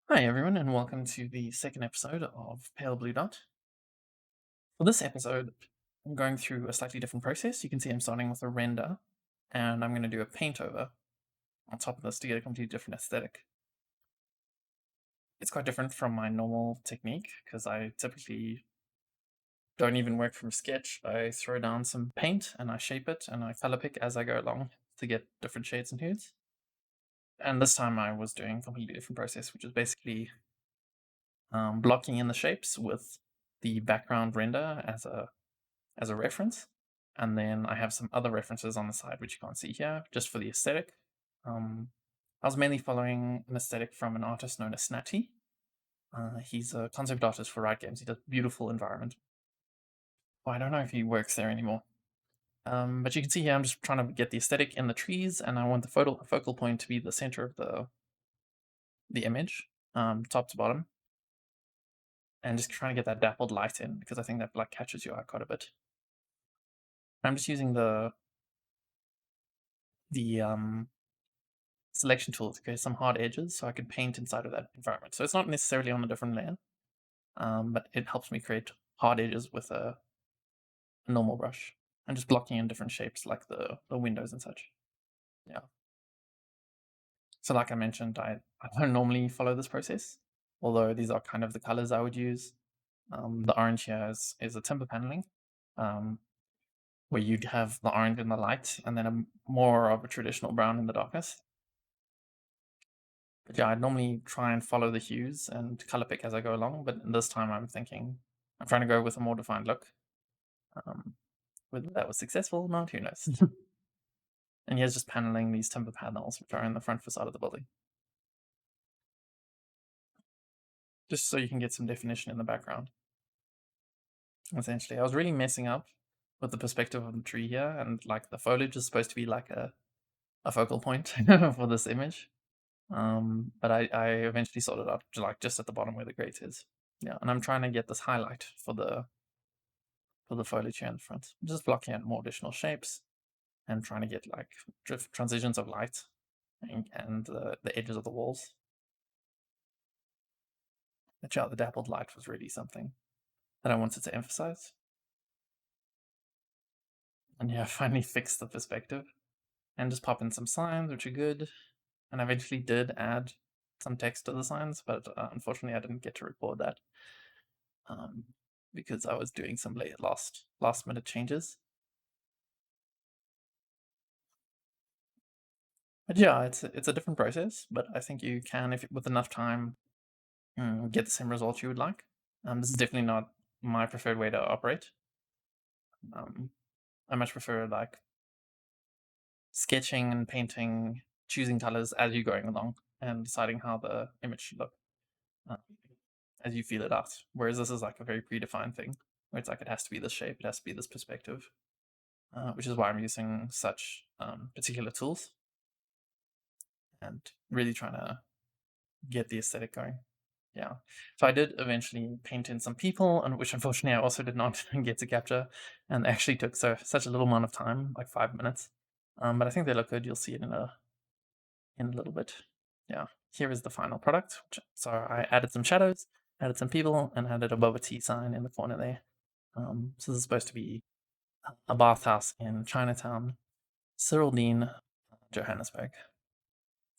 Hi, everyone, and welcome to the second episode of Pale Blue Dot. For this episode, I'm going through a slightly different process. You can see I'm starting with a render, and I'm going to do a paint over on top of this to get a completely different aesthetic. It's quite different from my normal technique because I typically don't even work from sketch. I throw down some paint and I shape it and I color pick as I go along to get different shades and hues. And this time I was doing a completely different process, which is basically blocking in the shapes with the background render as a reference. And then I have some other references on the side, which you can't see here, just for the aesthetic. I was mainly following an aesthetic from an artist known as Snatty. He's a concept artist for Riot Games. He does beautiful environment. Well, I don't know if he works there anymore. But you can see here, I'm just trying to get the aesthetic in the trees, and I want the focal point to be the center of the image, top to bottom, and just trying to get that dappled light in because I think that like catches your eye quite a bit. I'm just using the selection tool to create some hard edges so I can paint inside of that environment. So it's not necessarily on a different layer, but it helps me create hard edges with a normal brush. I'm just blocking in different shapes like the windows and such. Yeah. So like I mentioned, I don't normally follow this process, although these are kind of the colors I would use. The orange here is a timber paneling, um, where you'd have the orange in the light and then more of a traditional brown in the darkness. But yeah, I'd normally try and follow the hues and color pick as I go along, but this time I'm trying to go with a more defined look. Whether that was successful or not, who knows? And here's just paneling these timber panels, which are in the front facade of the building. Just so you can get some definition in the background. Essentially, I was really messing up with the perspective of the tree here, and like the foliage is supposed to be like a focal point for this image. But I eventually sorted out like just at the bottom where the grate is. Yeah, and I'm trying to get this highlight for the foliage here in the front. Just blocking out more additional shapes and trying to get like transitions of light and the edges of the walls. But yeah, the dappled light was really something that I wanted to emphasize. And yeah, I finally fixed the perspective and just pop in some signs, which are good. And I eventually did add some text to the signs, but unfortunately I didn't get to record that um, because I was doing some last minute changes. But yeah, it's a different process, but I think you can, if with enough time, get the same result you would like. This is definitely not my preferred way to operate. Um, I much prefer like sketching and painting, choosing colors as you're going along, and deciding how the image should look uh, as you feel it out. Whereas this is like a very predefined thing, where it's like it has to be this shape, it has to be this perspective, which is why I'm using such particular tools and really trying to get the aesthetic going. Yeah. So I did eventually paint in some people, and which unfortunately I also did not get to capture, and actually took such a little amount of time, like 5 minutes. But I think they look good. You'll see it in a little bit. Yeah. Here is the final product. So I added some shadows, added some people, and added a boba tea sign in the corner there. So this is supposed to be a bathhouse in Chinatown, Cyril Dean, Johannesburg.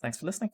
Thanks for listening.